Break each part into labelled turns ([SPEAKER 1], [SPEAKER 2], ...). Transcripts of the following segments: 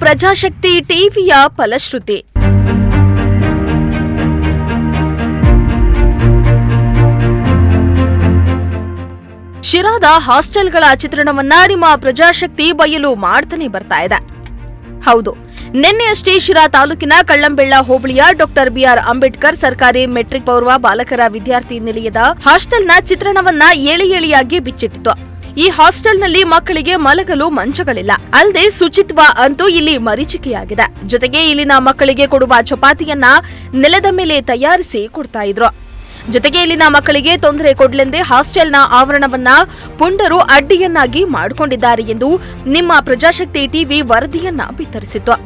[SPEAKER 1] ಪ್ರಜಾಶಕ್ತಿ ಟಿವಿಯ ಫಲಶ್ರುತಿ. ಶಿರಾದ ಹಾಸ್ಟೆಲ್ಗಳ ಚಿತ್ರಣವನ್ನ ನಿಮ್ಮ ಪ್ರಜಾಶಕ್ತಿ ಬಯಲು ಮಾಡ್ತಾನೆ ಬರ್ತಾ ಇದೆ. ಹೌದು, ನಿನ್ನೆಯಷ್ಟೇ ಶಿರಾ ತಾಲೂಕಿನ ಕಳ್ಳಂಬೆಳ್ಳ ಹೋಬಳಿಯ ಡಾ ಬಿಆರ್ ಅಂಬೇಡ್ಕರ್ ಸರ್ಕಾರಿ ಮೆಟ್ರಿಕ್ ಪೂರ್ವ ಬಾಲಕರ ವಿದ್ಯಾರ್ಥಿ ನಿಲಯದ ಹಾಸ್ಟೆಲ್ನ ಚಿತ್ರಣವನ್ನ ಏಳಿಯಾಗಿ ಬಿಚ್ಚಿಟ್ಟಿತು. ಈ ಹಾಸ್ಟೆಲ್ನಲ್ಲಿ ಮಕ್ಕಳಿಗೆ ಮಲಗಲು ಮಂಚಗಳಿಲ್ಲ. ಅಲ್ಲದೆ ಶುಚಿತ್ವ ಅಂತೂ ಇಲ್ಲಿ ಮರೀಚಿಕೆಯಾಗಿದೆ. ಜೊತೆಗೆ ಇಲ್ಲಿನ ಮಕ್ಕಳಿಗೆ ಕೊಡುವ ಚಪಾತಿಯನ್ನ ನೆಲದ ಮೇಲೆ ತಯಾರಿಸಿ ಕೊಡ್ತಾ ಇದ್ರು. ಜೊತೆಗೆ ಇಲ್ಲಿನ ಮಕ್ಕಳಿಗೆ ತೊಂದರೆ ಕೊಡ್ಲೆಂದೇ ಹಾಸ್ಟೆಲ್ನ ಆವರಣವನ್ನ ಪುಂಡರು ಅಡ್ಡಿಯನ್ನಾಗಿ ಮಾಡಿಕೊಂಡಿದ್ದಾರೆ ಎಂದು ನಿಮ್ಮ ಪ್ರಜಾಶಕ್ತಿ ಟಿವಿ ವರದಿಯನ್ನ ಬಿತ್ತರಿಸಿತ್ತು.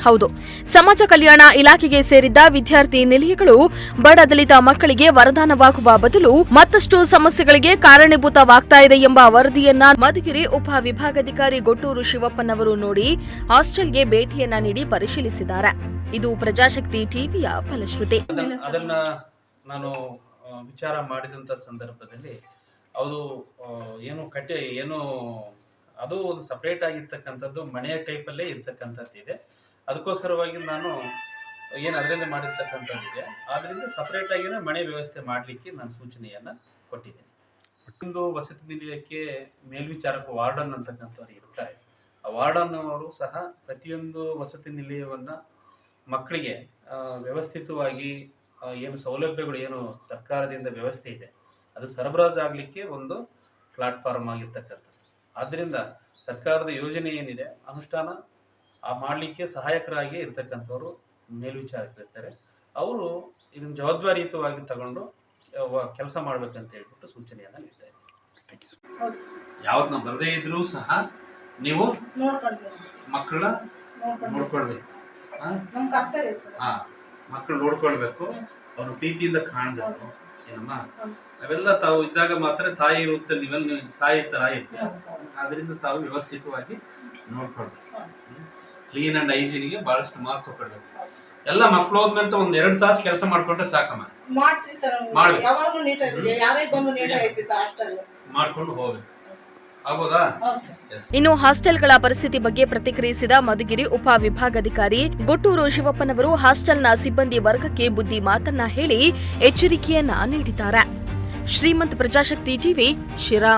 [SPEAKER 1] ಹೌದು, ಸಮಾಜ ಕಲ್ಯಾಣ ಇಲಾಖೆಗೆ ಸೇರಿದ್ದ ವಿದ್ಯಾರ್ಥಿ ನಿಲಯಗಳು ಬಡ ದಲಿತ ಮಕ್ಕಳಿಗೆ ವರದಾನವಾಗುವ ಬದಲು ಮತ್ತಷ್ಟು ಸಮಸ್ಯೆಗಳಿಗೆ ಕಾರಣೀಭೂತವಾಗ್ತಾ ಇದೆ ಎಂಬ ವರದಿಯನ್ನ ಮಧುಗಿರಿ ಉಪ ವಿಭಾಗಾಧಿಕಾರಿ ಗೊಟ್ಟೂರು ಶಿವಪ್ಪನವರು ನೋಡಿ ಹಾಸ್ಟೆಲ್ಗೆ ಭೇಟಿಯನ್ನ ನೀಡಿ ಪರಿಶೀಲಿಸಿದ್ದಾರೆ. ಇದು ಪ್ರಜಾಶಕ್ತಿ ಟಿವಿಯ ಫಲಶ್ರುತಿ.
[SPEAKER 2] ಅದನ್ನ ನಾನು ವಿಚಾರ ಮಾಡಿದಂತ ಸಂದರ್ಭದಲ್ಲಿ ಅದು ಅದು ಒಂದು ಸಪರೇಟ್ ಆಗಿರ್ತಕ್ಕಂಥದ್ದು ಮನೆಯ ಟೈಪಲ್ಲೇ ಇರ್ತಕ್ಕಂಥದ್ದಿದೆ. ಅದಕ್ಕೋಸ್ಕರವಾಗಿ ನಾನು ಅದರಲ್ಲೇ ಮಾಡಿರ್ತಕ್ಕಂಥದ್ದಿದೆ. ಆದ್ರಿಂದ ಸಪರೇಟ್ ಆಗಿನೇ ಮನೆ ವ್ಯವಸ್ಥೆ ಮಾಡಲಿಕ್ಕೆ ನಾನು ಸೂಚನೆಯನ್ನ ಕೊಟ್ಟಿದ್ದೇನೆ. ಒಂದು ವಸತಿ ನಿಲಯಕ್ಕೆ ಮೇಲ್ವಿಚಾರಕ ವಾರ್ಡನ್ ಅಂತಕ್ಕಂಥವ್ರು ಇರ್ತಾರೆ. ಆ ವಾರ್ಡನ್ ಅವರು ಸಹ ಪ್ರತಿಯೊಂದು ವಸತಿ ನಿಲಯವನ್ನ ಮಕ್ಕಳಿಗೆ ವ್ಯವಸ್ಥಿತವಾಗಿ ಸೌಲಭ್ಯಗಳು ಸರ್ಕಾರದಿಂದ ವ್ಯವಸ್ಥೆ ಇದೆ ಅದು ಸರಬರಾಜು ಆಗಲಿಕ್ಕೆ ಒಂದು ಪ್ಲಾಟ್ಫಾರ್ಮ್ ಆಗಿರ್ತಕ್ಕಂಥದ್ದು. ಆದ್ದರಿಂದ ಸರ್ಕಾರದ ಯೋಜನೆ ಏನಿದೆ ಅನುಷ್ಠಾನ ಮಾಡಲಿಕ್ಕೆ ಸಹಾಯಕರಾಗಿ ಇರ್ತಕ್ಕಂಥವ್ರು ಮೇಲ್ವಿಚಾರಕರಿರ್ತಾರೆ. ಅವರು ಇದನ್ನ ಜವಾಬ್ದಾರಿಯುತವಾಗಿ ತಗೊಂಡು ಕೆಲಸ ಮಾಡ್ಬೇಕಂತ ಹೇಳ್ಬಿಟ್ಟು ಸೂಚನೆಯನ್ನ ನೀಡ್ತಾರೆ. ಯಾವತ್ತು ನಾವು ಬರದೇ ಇದ್ರೂ ಸಹ ನೀವು ಮಕ್ಕಳ ನೋಡ್ಕೊಳ್ಬೇಕು. ಮಕ್ಕಳು ನೋಡ್ಕೊಳ್ಬೇಕು, ಅವ್ರ ಪ್ರೀತಿಯಿಂದ ಕಾಣಬೇಕು. ಅವೆಲ್ಲ ತಾವು ಇದ್ದಾಗ ಮಾತ್ರ ತಾಯಿ ರೂಪದಲ್ಲಿ ನೀವೆಲ್ಲ ತಾಯಿ ತರ ಇರ್ತೀವಿ. ಆದ್ರಿಂದ ತಾವು ವ್ಯವಸ್ಥಿತವಾಗಿ ನೋಡ್ಕೊಳ್ಬೇಕು. ಕ್ಲೀನ್ ಅಂಡ್ ಹೈಜೀನಿಗೆ ಬಹಳಷ್ಟು ಮಹತ್ವ ಕೊಡಬೇಕು. ಎಲ್ಲ ಮಕ್ಕಳು ಹೋದ್ಮೇಲೆ ಒಂದ್ 2 ತಾಸು ಕೆಲಸ ಮಾಡ್ಕೊಂಡ್ರೆ ಸಾಕಮ್ಮ. ಮಾಡ್ಕೊಂಡು ಹೋಗ್ಬೇಕು.
[SPEAKER 1] ಇನ್ನು ಹಾಸ್ಟೆಲ್ಗಳ ಪರಿಸ್ಥಿತಿ ಬಗ್ಗೆ ಪ್ರತಿಕ್ರಿಯಿಸಿದ ಮಧುಗಿರಿ ಉಪ ವಿಭಾಗಾಧಿಕಾರಿ ಗೊಟ್ಟೂರು ಶಿವಪ್ಪನವರು ಹಾಸ್ಟೆಲ್ನ ಸಿಬ್ಬಂದಿ ವರ್ಗಕ್ಕೆ ಬುದ್ಧಿ ಮಾತನ್ನ ಹೇಳಿ ಎಚ್ಚರಿಕೆಯನ್ನ ನೀಡಿದ್ದಾರೆ. ಶ್ರೀಮಂತ ಪ್ರಜಾಶಕ್ತಿ ಟಿವಿ, ಶಿರಾ.